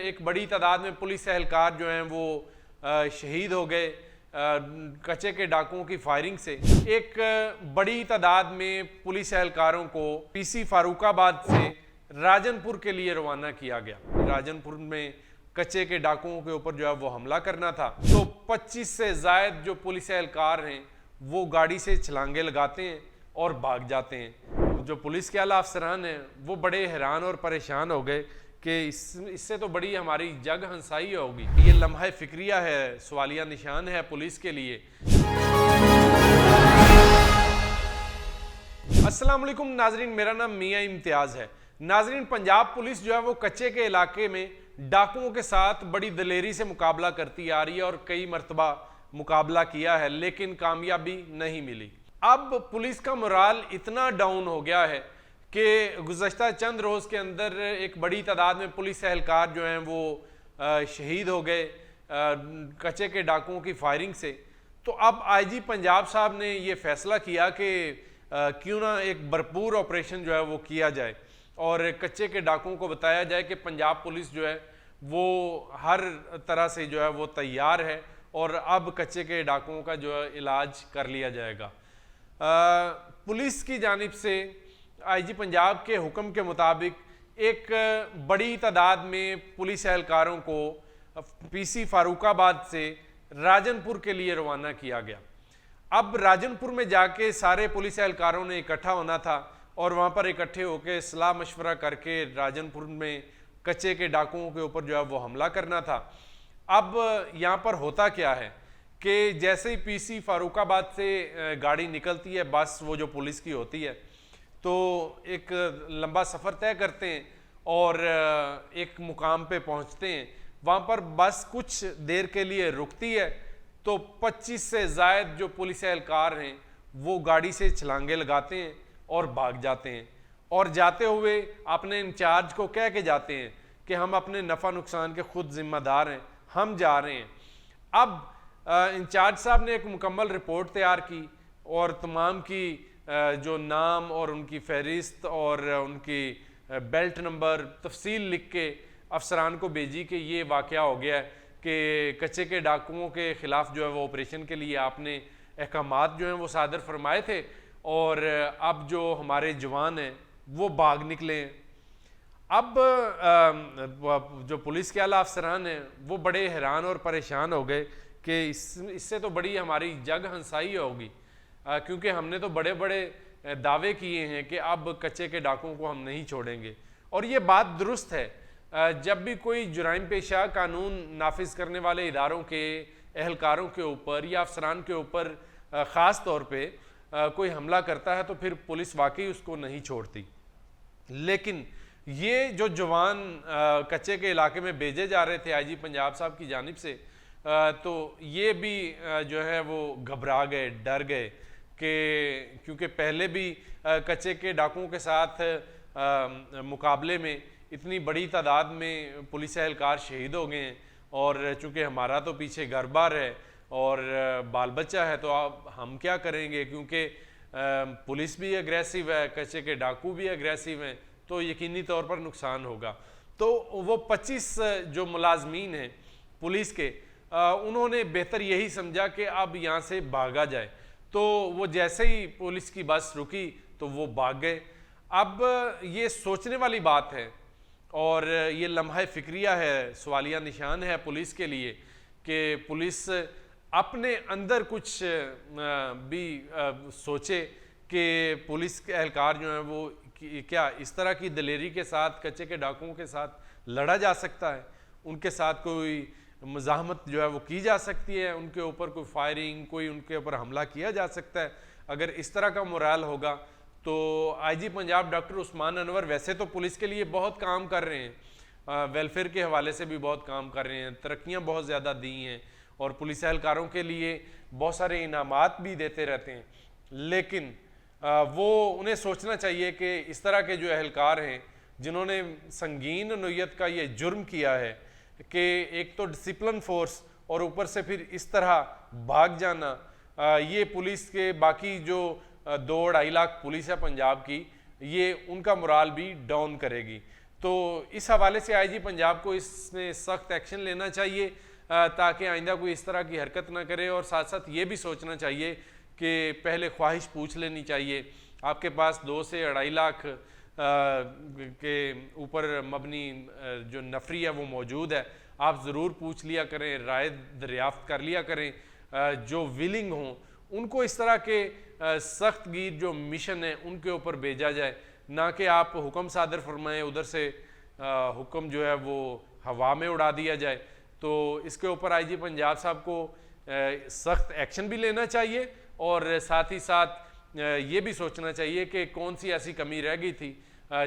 ایک بڑی تعداد میں پولیس اہلکار جو ہیں وہ شہید ہو گئے کچے کے ڈاکوؤں کی فائرنگ سے۔ ایک بڑی تعداد میں پولیس اہلکاروں کو پی سی فاروق آباد سے راجن پور کے لیے روانہ کیا گیا۔ راجن پور میں کچے کے ڈاکوؤں کے اوپر جو ہے وہ حملہ کرنا تھا، تو 25 سے زائد جو پولیس اہلکار ہیں وہ گاڑی سے چھلانگیں لگاتے ہیں اور بھاگ جاتے ہیں۔ جو پولیس کے اعلیٰ افسران ہیں وہ بڑے حیران اور پریشان ہو گئے کہ اس سے تو بڑی ہماری جگ ہنسائی ہوگی۔ یہ لمحہ فکریہ ہے، سوالیہ نشان ہے پولیس کے لیے۔ السلام علیکم ناظرین، میرا نام میاں امتیاز ہے۔ ناظرین، پنجاب پولیس جو ہے وہ کچے کے علاقے میں ڈاکوؤں کے ساتھ بڑی دلیری سے مقابلہ کرتی آ رہی ہے اور کئی مرتبہ مقابلہ کیا ہے لیکن کامیابی نہیں ملی۔ اب پولیس کا مورال اتنا ڈاؤن ہو گیا ہے کہ گزشتہ چند روز کے اندر ایک بڑی تعداد میں پولیس اہلکار جو ہیں وہ شہید ہو گئے کچے کے ڈاکوؤں کی فائرنگ سے۔ تو اب آئی جی پنجاب صاحب نے یہ فیصلہ کیا کہ کیوں نہ ایک بھرپور آپریشن جو ہے وہ کیا جائے اور کچے کے ڈاکوؤں کو بتایا جائے کہ پنجاب پولیس جو ہے وہ ہر طرح سے جو ہے وہ تیار ہے اور اب کچے کے ڈاکوؤں کا جو ہے علاج کر لیا جائے گا۔ پولیس کی جانب سے آئی جی پنجاب کے حکم کے مطابق ایک بڑی تعداد میں پولیس اہلکاروں کو پی سی فاروق آباد سے راجن پور کے لیے روانہ کیا گیا۔ اب راجن پور میں جا کے سارے پولیس اہلکاروں نے اکٹھا ہونا تھا اور وہاں پر اکٹھے ہو کے صلاح مشورہ کر کے راجن پور میں کچے کے ڈاکوؤں کے اوپر جو ہے وہ حملہ کرنا تھا۔ اب یہاں پر ہوتا کیا ہے کہ جیسے ہی پی سی فاروق آباد سے گاڑی نکلتی ہے، بس وہ جو پولیس کی ہوتی ہے، تو ایک لمبا سفر طے کرتے ہیں اور ایک مقام پہ پہنچتے ہیں۔ وہاں پر بس کچھ دیر کے لیے رکتی ہے تو 25 سے زائد جو پولیس اہلکار ہیں وہ گاڑی سے چھلانگیں لگاتے ہیں اور بھاگ جاتے ہیں، اور جاتے ہوئے اپنے انچارج کو کہہ کے جاتے ہیں کہ ہم اپنے نفع نقصان کے خود ذمہ دار ہیں، ہم جا رہے ہیں۔ اب انچارج صاحب نے ایک مکمل رپورٹ تیار کی اور تمام کی جو نام اور ان کی فہرست اور ان کی بیلٹ نمبر تفصیل لکھ کے افسران کو بھیجی کہ یہ واقعہ ہو گیا ہے کہ کچے کے ڈاکوؤں کے خلاف جو ہے وہ آپریشن کے لیے آپ نے احکامات جو ہیں وہ صادر فرمائے تھے اور اب جو ہمارے جوان ہیں وہ بھاگ نکلے ہیں۔ اب جو پولیس کے اعلیٰ افسران ہیں وہ بڑے حیران اور پریشان ہو گئے کہ اس سے تو بڑی ہماری جگ ہنسائی ہوگی، کیونکہ ہم نے تو بڑے بڑے دعوے کیے ہیں کہ اب کچے کے ڈاکوؤں کو ہم نہیں چھوڑیں گے، اور یہ بات درست ہے۔ جب بھی کوئی جرائم پیشہ قانون نافذ کرنے والے اداروں کے اہلکاروں کے اوپر یا افسران کے اوپر خاص طور پہ کوئی حملہ کرتا ہے تو پھر پولیس واقعی اس کو نہیں چھوڑتی، لیکن یہ جو جوان کچے کے علاقے میں بھیجے جا رہے تھے آئی جی پنجاب صاحب کی جانب سے، تو یہ بھی جو ہے وہ گھبرا گئے، ڈر گئے کہ کیونکہ پہلے بھی کچے کے ڈاکوؤں کے ساتھ مقابلے میں اتنی بڑی تعداد میں پولیس اہلکار شہید ہو گئے ہیں، اور چونکہ ہمارا تو پیچھے گھر بار ہے اور بال بچہ ہے تو اب ہم کیا کریں گے، کیونکہ پولیس بھی اگریسو ہے، کچے کے ڈاکو بھی اگریسو ہیں، تو یقینی طور پر نقصان ہوگا۔ تو وہ 25 جو ملازمین ہیں پولیس کے، انہوں نے بہتر یہی سمجھا کہ اب یہاں سے بھاگا جائے، تو وہ جیسے ہی پولیس کی بس رکی تو وہ بھاگ گئے۔ اب یہ سوچنے والی بات ہے اور یہ لمحہ فکریہ ہے، سوالیہ نشان ہے پولیس کے لیے کہ پولیس اپنے اندر کچھ بھی سوچے کہ پولیس کے اہلکار جو ہیں وہ کیا اس طرح کی دلیری کے ساتھ کچے کے ڈاکوؤں کے ساتھ لڑا جا سکتا ہے، ان کے ساتھ کوئی مزاحمت جو ہے وہ کی جا سکتی ہے، ان کے اوپر کوئی فائرنگ، کوئی ان کے اوپر حملہ کیا جا سکتا ہے۔ اگر اس طرح کا مورال ہوگا تو آئی جی پنجاب ڈاکٹر عثمان انور ویسے تو پولیس کے لیے بہت کام کر رہے ہیں، ویلفیئر کے حوالے سے بھی بہت کام کر رہے ہیں، ترقیاں بہت زیادہ دی ہیں اور پولیس اہلکاروں کے لیے بہت سارے انعامات بھی دیتے رہتے ہیں، لیکن وہ انہیں سوچنا چاہیے کہ اس طرح کے جو اہلکار ہیں جنہوں نے سنگین نوعیت کا یہ جرم کیا ہے کہ ایک تو ڈسپلن فورس اور اوپر سے پھر اس طرح بھاگ جانا، یہ پولیس کے باقی جو 2-2.5 لاکھ پولیس ہے پنجاب کی، یہ ان کا مورال بھی ڈاؤن کرے گی۔ تو اس حوالے سے آئی جی پنجاب کو اس میں سخت ایکشن لینا چاہیے تاکہ آئندہ کوئی اس طرح کی حرکت نہ کرے، اور ساتھ ساتھ یہ بھی سوچنا چاہیے کہ پہلے خواہش پوچھ لینی چاہیے. آپ کے پاس 2 سے 2.5 لاکھ کے اوپر مبنی جو نفری ہے وہ موجود ہے، آپ ضرور پوچھ لیا کریں، رائے دریافت کر لیا کریں. جو ویلنگ ہوں ان کو اس طرح کے سخت گیر جو مشن ہیں ان کے اوپر بھیجا جائے، نہ کہ آپ حکم صادر فرمائیں ادھر سے حکم جو ہے وہ ہوا میں اڑا دیا جائے. تو اس کے اوپر آئی جی پنجاب صاحب کو سخت ایکشن بھی لینا چاہیے، اور ساتھ ہی ساتھ یہ بھی سوچنا چاہیے کہ کون سی ایسی کمی رہ گئی تھی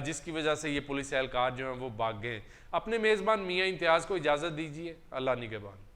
جس کی وجہ سے یہ پولیس اہلکار جو ہیں وہ بھاگ گئے. اپنے میزبان میاں امتیاز کو اجازت دیجیے. اللہ نگہبان.